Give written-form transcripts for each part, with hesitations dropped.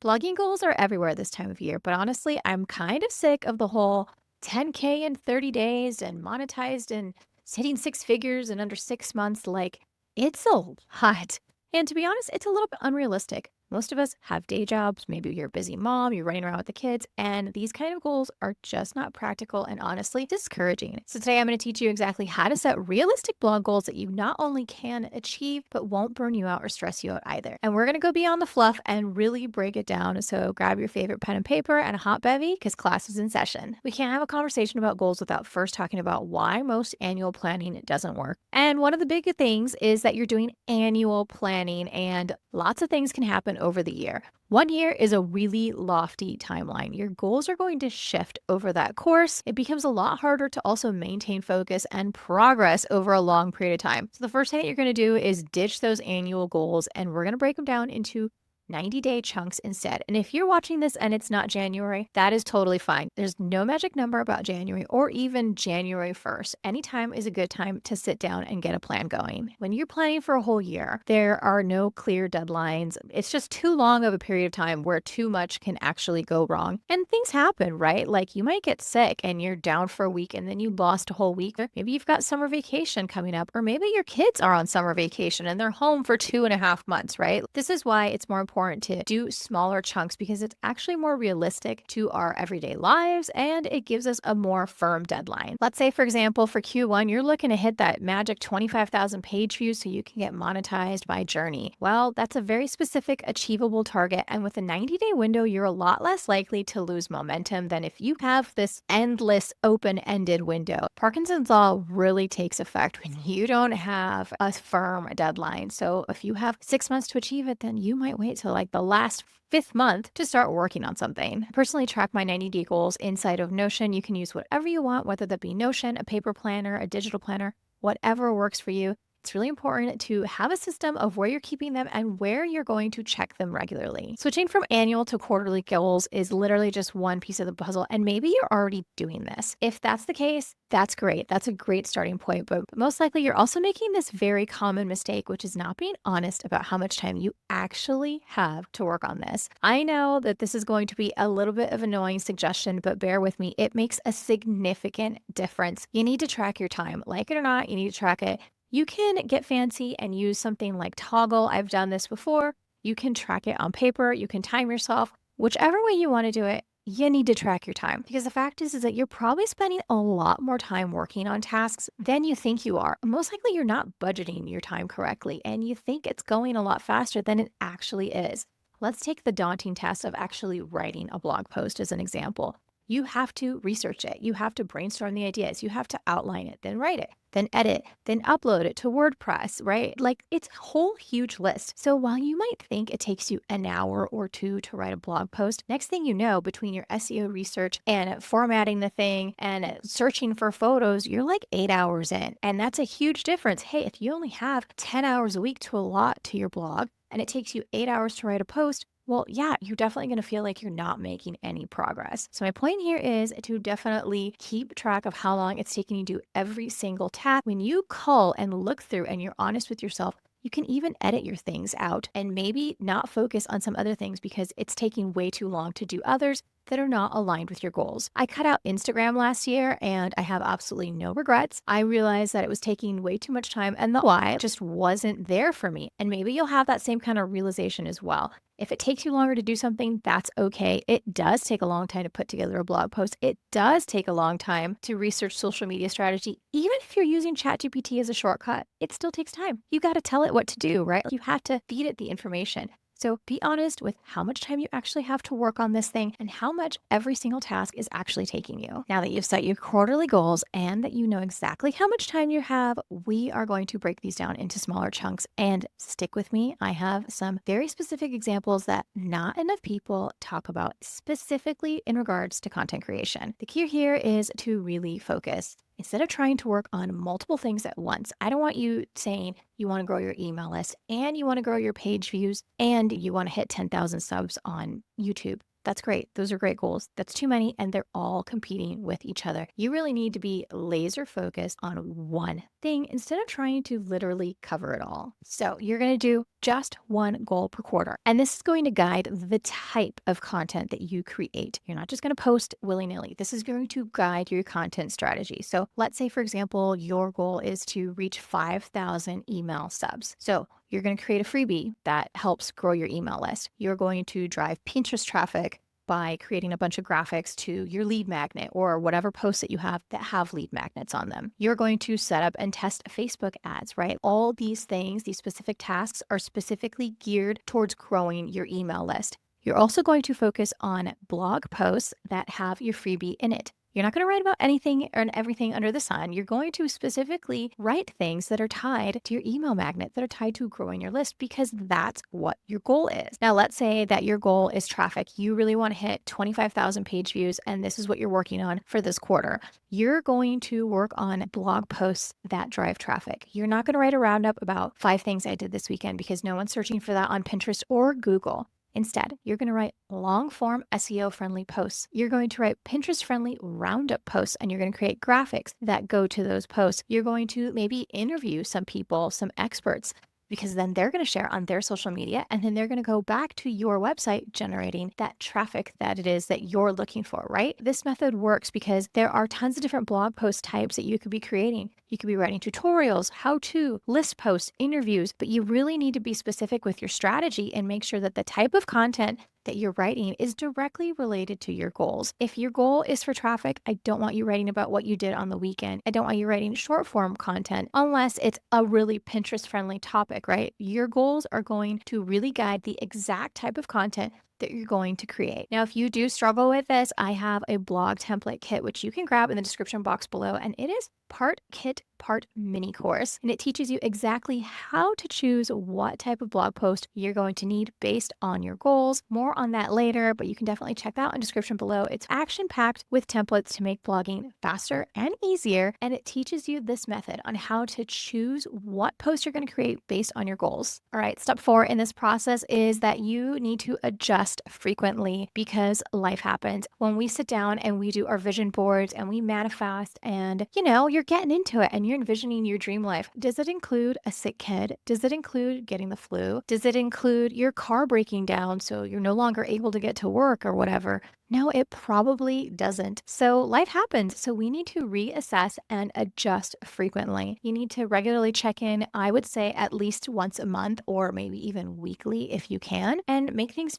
Blogging goals are everywhere this time of year, but honestly, I'm kind of sick of the whole 10K in 30 days and monetized and hitting six figures in under 6 months. Like, it's a lot. And to be honest, it's a little bit unrealistic. Most of us have day jobs. Maybe you're a busy mom, you're running around with the kids, and these kind of goals are just not practical and honestly discouraging. So, today I'm going to teach you exactly how to set realistic blog goals that you not only can achieve, but won't burn you out or stress you out either. And we're going to go beyond the fluff and really break it down. So, grab your favorite pen and paper and a hot bevy because class is in session. We can't have a conversation about goals without first talking about why most annual planning doesn't work. And one of the big things is that you're doing annual planning, and lots of things can happen over the year. One year is a really lofty timeline. Your goals are going to shift over that course. It becomes a lot harder to also maintain focus and progress over a long period of time. So, the first thing that you're going to do is ditch those annual goals, and we're going to break them down into 90-day chunks instead. And if you're watching this and it's not January, that is totally fine. There's no magic number about January or even January 1st. Anytime is a good time to sit down and get a plan going. When you're planning for a whole year, there are no clear deadlines. It's just too long of a period of time where too much can actually go wrong. And things happen, right? Like, you might get sick and you're down for a week and then you lost a whole week. Maybe you've got summer vacation coming up, or maybe your kids are on summer vacation and they're home for 2.5 months, right? This is why it's more important to do smaller chunks, because it's actually more realistic to our everyday lives and it gives us a more firm deadline. Let's say, for example, for Q1, you're looking to hit that magic 25,000 page views so you can get monetized by Journey. Well, that's a very specific, achievable target. And with a 90-day window, you're a lot less likely to lose momentum than if you have this endless open-ended window. Parkinson's law really takes effect when you don't have a firm deadline. So if you have 6 months to achieve it, then you might wait till like the last fifth month to start working on something. I personally track my 90-day goals inside of Notion. You can use whatever you want, whether that be Notion, a paper planner, a digital planner, whatever works for you. It's really important to have a system of where you're keeping them and where you're going to check them regularly. Switching from annual to quarterly goals is literally just one piece of the puzzle, and maybe you're already doing this. If that's the case, that's great. That's a great starting point, but most likely you're also making this very common mistake, which is not being honest about how much time you actually have to work on this. I know that this is going to be a little bit of an annoying suggestion, but bear with me. It makes a significant difference. You need to track your time. Like it or not, you need to track it. You can get fancy and use something like Toggle. I've done this before. You can track it on paper. You can time yourself. Whichever way you want to do it, you need to track your time, because the fact is that you're probably spending a lot more time working on tasks than you think you are. Most likely you're not budgeting your time correctly and you think it's going a lot faster than it actually is. Let's take the daunting task of actually writing a blog post as an example. You have to research it. You have to brainstorm the ideas. You have to outline it, then write it, then edit, then upload it to WordPress, right? Like, it's a whole huge list. So while you might think it takes you an hour or two to write a blog post, next thing you know, between your SEO research and formatting the thing and searching for photos, you're like 8 hours in. And that's a huge difference. Hey, if you only have 10 hours a week to allot to your blog and it takes you 8 hours to write a post, well, yeah, you're definitely going to feel like you're not making any progress. So my point here is to definitely keep track of how long it's taking you to do every single task. When you cull and look through and you're honest with yourself, you can even edit your things out and maybe not focus on some other things because it's taking way too long to do others that are not aligned with your goals. I cut out Instagram last year and I have absolutely no regrets. I realized that it was taking way too much time and the why just wasn't there for me. And maybe you'll have that same kind of realization as well. If it takes you longer to do something, that's okay. It does take a long time to put together a blog post. It does take a long time to research social media strategy. Even if you're using ChatGPT as a shortcut, it still takes time. You got to tell it what to do, right? You have to feed it the information. So be honest with how much time you actually have to work on this thing and how much every single task is actually taking you. Now that you've set your quarterly goals and that you know exactly how much time you have, we are going to break these down into smaller chunks. And stick with me, I have some very specific examples that not enough people talk about, specifically in regards to content creation. The key here is to really focus. Instead of trying to work on multiple things at once, I don't want you saying you want to grow your email list and you want to grow your page views and you want to hit 10,000 subs on YouTube. That's great. Those are great goals. That's too many and they're all competing with each other. You really need to be laser focused on one thing instead of trying to literally cover it all. So you're going to do just one goal per quarter. And this is going to guide the type of content that you create. You're not just going to post willy nilly. This is going to guide your content strategy. So let's say, for example, your goal is to reach 5,000 email subs. So you're going to create a freebie that helps grow your email list. You're going to drive Pinterest traffic by creating a bunch of graphics to your lead magnet or whatever posts that you have that have lead magnets on them. You're going to set up and test Facebook ads, right? All these things, these specific tasks are specifically geared towards growing your email list. You're also going to focus on blog posts that have your freebie in it. You're not going to write about anything and everything under the sun. You're going to specifically write things that are tied to your email magnet, that are tied to growing your list, because that's what your goal is. Now, let's say that your goal is traffic. You really want to hit 25,000 page views, and this is what you're working on for this quarter. You're going to work on blog posts that drive traffic. You're not going to write a roundup about 5 things I did this weekend because no one's searching for that on Pinterest or Google. Instead, you're going to write long form SEO friendly posts. You're going to write Pinterest friendly roundup posts, and you're going to create graphics that go to those posts. You're going to maybe interview some people, some experts, because then they're going to share on their social media, and then they're going to go back to your website generating that traffic that it is that you're looking for, right? This method works because there are tons of different blog post types that you could be creating. You could be writing tutorials, how-to, list posts, interviews, but you really need to be specific with your strategy and make sure that the type of content that you're writing is directly related to your goals. If your goal is for traffic, I don't want you writing about what you did on the weekend. I don't want you writing short form content unless it's a really Pinterest friendly topic, right? Your goals are going to really guide the exact type of content that you're going to create. Now, if you do struggle with this, I have a blog template kit, which you can grab in the description box below. And it is part kit, part mini course. And it teaches you exactly how to choose what type of blog post you're going to need based on your goals. More on that later, but you can definitely check that out in the description below. It's action packed with templates to make blogging faster and easier. And it teaches you this method on how to choose what post you're going to create based on your goals. All right, step 4 in this process is that you need to adjust frequently because life happens. When we sit down and we do our vision boards and we manifest and, you're getting into it and you're envisioning your dream life, does it include a sick kid? Does it include getting the flu? Does it include your car breaking down so you're no longer able to get to work or whatever? No, it probably doesn't. So life happens. So we need to reassess and adjust frequently. You need to regularly check in, I would say at least once a month or maybe even weekly if you can, and make things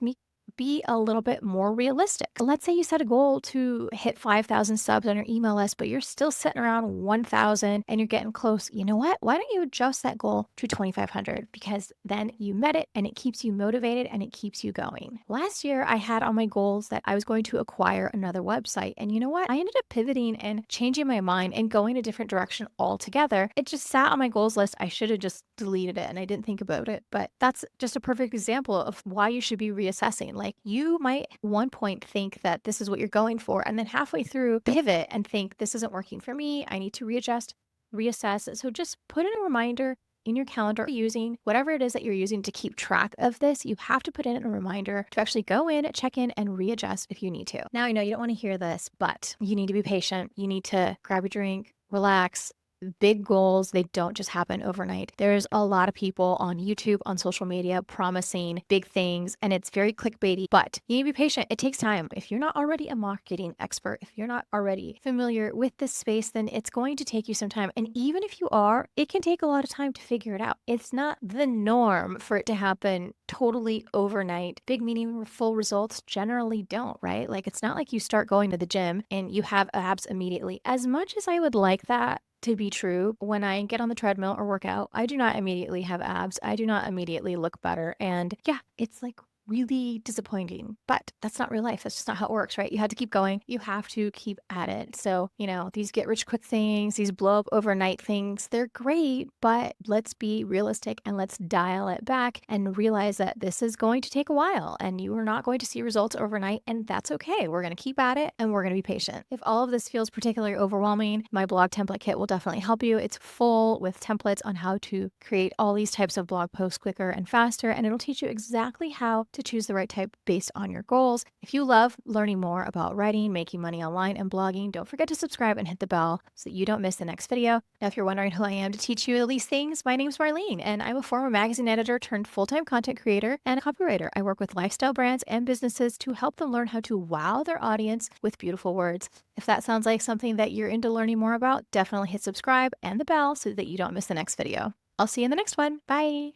be a little bit more realistic. Let's say you set a goal to hit 5,000 subs on your email list, but you're still sitting around 1,000 and you're getting close. You know what? Why don't you adjust that goal to 2,500? Because then you met it and it keeps you motivated and it keeps you going. Last year, I had on my goals that I was going to acquire another website. And you know what? I ended up pivoting and changing my mind and going a different direction altogether. It just sat on my goals list. I should have just deleted it and I didn't think about it. But that's just a perfect example of why you should be reassessing. Like you might at one point think that this is what you're going for, and then halfway through pivot and think this isn't working for me. I need to readjust, reassess. So just put in a reminder in your calendar using whatever it is that you're using to keep track of this. You have to put in a reminder to actually go in, check in, and readjust if you need to. Now, I know you don't want to hear this, but you need to be patient. You need to grab your drink, relax. Big goals, they don't just happen overnight. There's a lot of people on YouTube, on social media promising big things, and it's very clickbaity, but you need to be patient. It takes time. If you're not already a marketing expert, if you're not already familiar with this space, then it's going to take you some time. And even if you are, it can take a lot of time to figure it out. It's not the norm for it to happen totally overnight. Big, meaningful results generally don't, right? Like it's not like you start going to the gym and you have abs immediately. As much as I would like that to be true, when I get on the treadmill or work out, I do not immediately have abs. I do not immediately look better. And yeah, it's like really disappointing, but that's not real life. That's just not how it works, right? You have to keep going. You have to keep at it. So, these get rich quick things, these blow up overnight things, they're great, but let's be realistic and let's dial it back and realize that this is going to take a while and you are not going to see results overnight, and that's okay. We're going to keep at it and we're going to be patient. If all of this feels particularly overwhelming, my blog template kit will definitely help you. It's full with templates on how to create all these types of blog posts quicker and faster, and it'll teach you exactly how to choose the right type based on your goals. If you love learning more about writing, making money online, and blogging, don't forget to subscribe and hit the bell so that you don't miss the next video. Now, if you're wondering who I am to teach you these things, my name's Marlene, and I'm a former magazine editor turned full-time content creator and a copywriter. I work with lifestyle brands and businesses to help them learn how to wow their audience with beautiful words. If that sounds like something that you're into learning more about, definitely hit subscribe and the bell so that you don't miss the next video. I'll see you in the next one. Bye.